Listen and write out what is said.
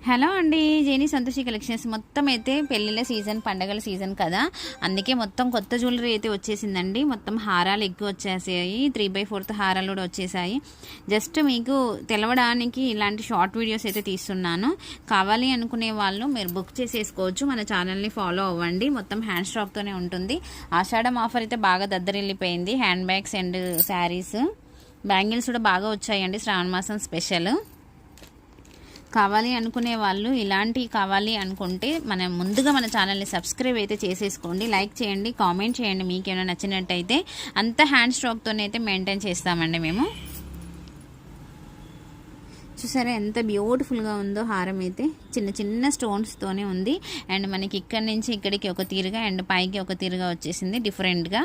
Hello అండి, జేని Santoshi collections. మొత్తం అయితే పెళ్ళిళ్ళ సీజన్, పండగల సీజన్ కదా, అందుకే మొత్తం కొత్త జ్యువెలరీ అయితే వచ్చేసిందండి. మొత్తం హారాలు ఎక్కువ వచ్చేసాయి, 3/4 హారాలు కూడా వచ్చేసాయి. జస్ట్ మీకు తెలవడానికి ఇలాంటి షార్ట్ వీడియోస్ అయితే తీస్తున్నాను. కావాలి అనుకునే వాళ్ళు మీరు బుక్ చేసేసుకోవచ్చు. మన ఛానల్ని ఫాలో అవ్వండి. మొత్తం హ్యాండ్ స్టాక్తోనే ఉంటుంది. ఆషాఢం ఆఫర్ అయితే బాగా దద్దరిల్లిపోయింది. Hand bags and sarees, bangles కూడా బాగా వచ్చాయండి. శ్రావణ మాసం స్పెషల్. కావాలి అనుకునే వాళ్ళు ఇలాంటివి కావాలి అనుకుంటే ముందుగా మన ఛానల్ని సబ్స్క్రైబ్ అయితే చేసేసుకోండి. లైక్ చేయండి, కామెంట్ చేయండి. మీకేమైనా నచ్చినట్టయితే అంత హ్యాండ్ స్టాక్తోనే అయితే మెయింటైన్ చేస్తామండి మేము. చూసారా ఎంత బ్యూటిఫుల్గా ఉందో హారం అయితే. చిన్న చిన్న స్టోన్స్తోనే ఉంది. అండ్ మనకి ఇక్కడ నుంచి ఇక్కడికి ఒక తీరుగా అండ్ పైకి ఒక తీరుగా వచ్చేసింది డిఫరెంట్గా.